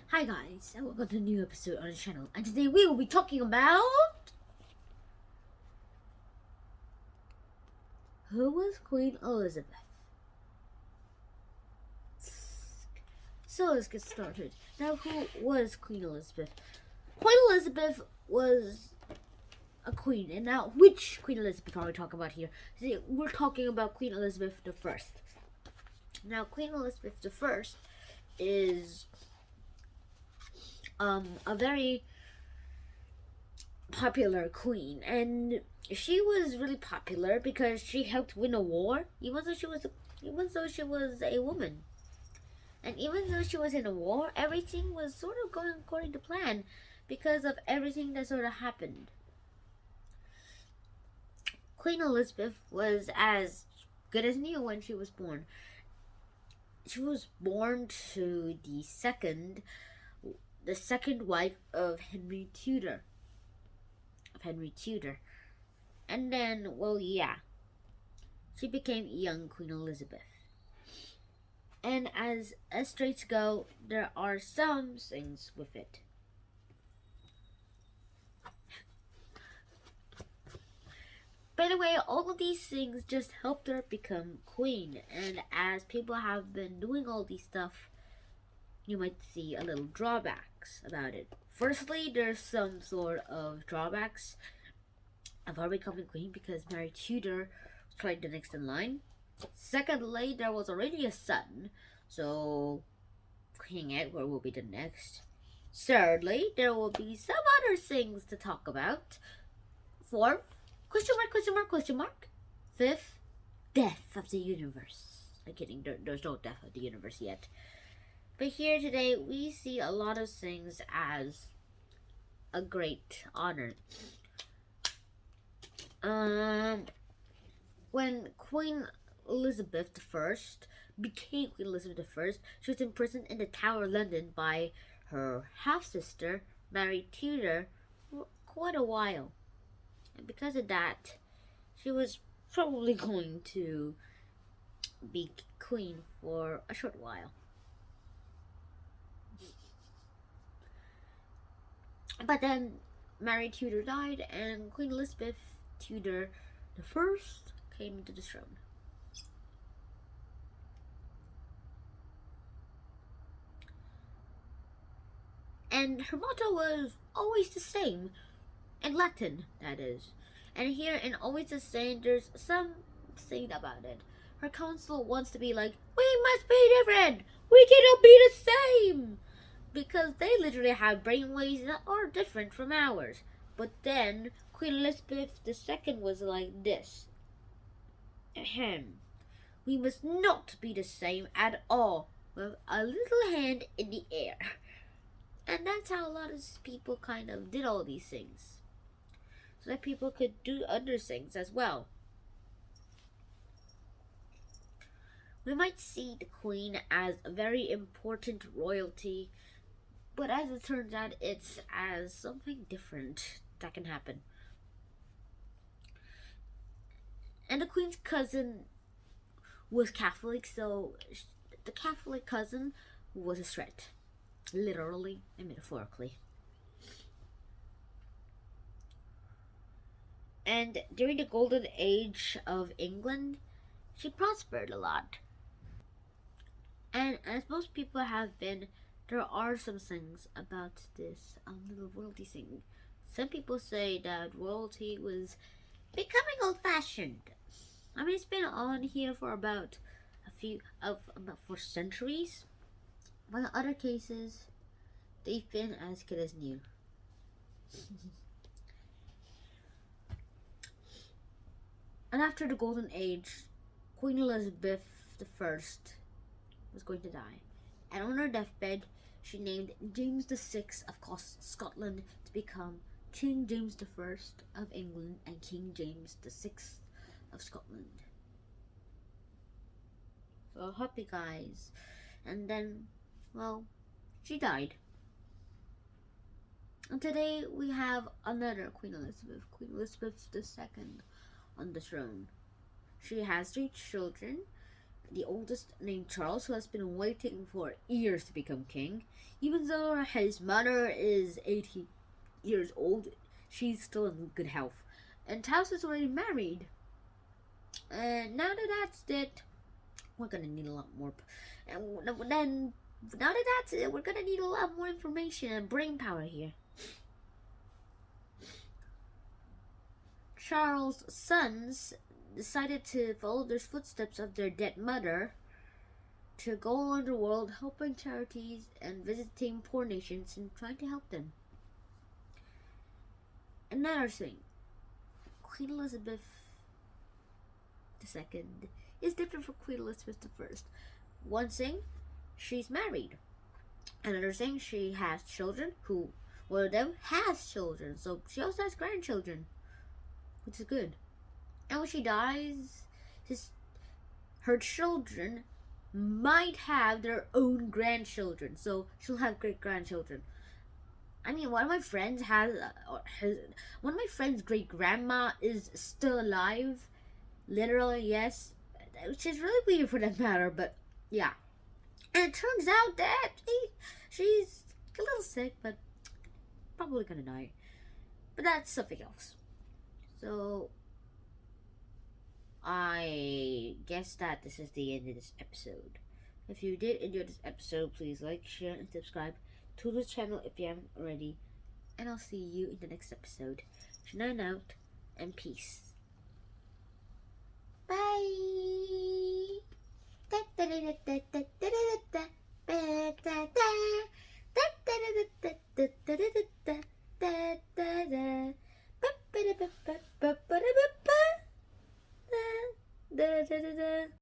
Hi guys, and welcome to a new episode on the channel. And today we will be talking about who was Queen Elizabeth. So let's get started. Now, who was Queen Elizabeth? Queen Elizabeth was a queen, and now which Queen Elizabeth are we talking about here? See, we're talking about Queen Elizabeth the First. Now, Queen Elizabeth the First is a very popular queen, and she was really popular because she helped win a war, even though she was a woman. And even though she was in a war, everything was sort of going according to plan because of everything that sort of happened. Queen Elizabeth was as good as new when she was born. She was born to the second wife of Henry Tudor. And then, she became young Queen Elizabeth. And as estates go, there are some things with it. By the way, all of these things just helped her become queen. And as people have been doing all these stuff, you might see a little drawbacks about it. Firstly, there's some sort of drawbacks of her becoming queen because Mary Tudor was probably the next in line. Secondly, there was already a son, so King Edward will be the next. Thirdly, there will be some other things to talk about. Fourth, question mark. Fifth, death of the universe. I'm kidding, there's no death of the universe yet. But here today, we see a lot of things as a great honor. When Queen Elizabeth I became Queen Elizabeth I, she was imprisoned in the Tower of London by her half-sister, Mary Tudor, for quite a while. And because of that, she was probably going to be queen for a short while. But then Mary Tudor died, and Queen Elizabeth Tudor I came to the throne. And her motto was always the same, in Latin, that is. And here in Always the Same, there's something about it. Her council wants to be like, we must be different! We cannot be the same! Because they literally have brainwaves that are different from ours. But then, Queen Elizabeth II was like this. Ahem. We must not be the same at all, with a little hand in the air. And that's how a lot of people kind of did all these things. So that people could do other things as well. We might see the Queen as a very important royalty, but as it turns out, it's as something different that can happen. And the Queen's cousin was Catholic, so the Catholic cousin was a threat, literally and metaphorically. And during the golden age of England, she prospered a lot. And as most people have been, there are some things about this little royalty thing. Some people say that royalty was becoming old-fashioned. I mean, it's been on here for about for centuries. But in other cases, they've been as good as new. And after the Golden Age, Queen Elizabeth I was going to die. And on her deathbed, she named James VI of Scotland to become King James I of England and King James VI of Scotland. So happy guys. And then, well, she died. And today we have another Queen Elizabeth II on the throne. She has 3 children, the oldest, named Charles, who has been waiting for years to become king. Even though his mother is 80 years old, she's still in good health. And Taos is already married. And now that that's it, we're gonna need a lot more. And then, now that that's it, we're gonna need a lot more information and brain power here. Charles' sons decided to follow the footsteps of their dead mother to go around the world helping charities and visiting poor nations and trying to help them. Another thing, Queen Elizabeth II is different from Queen Elizabeth I. One thing, she's married. Another thing, she has children who, one of them has children, so she also has grandchildren, which is good. And when she dies, her children might have their own grandchildren, so she'll have great grandchildren. I mean, one of my friends one of my friends' great grandma is still alive, literally, yes, which is really weird for that matter, but yeah. And it turns out that she's a little sick, but probably gonna die. But that's something else. So I guess that this is the end of this episode. If you did enjoy this episode, please like, share, and subscribe to this channel if you haven't already. And I'll see you in the next episode. Shine out and peace. Bye.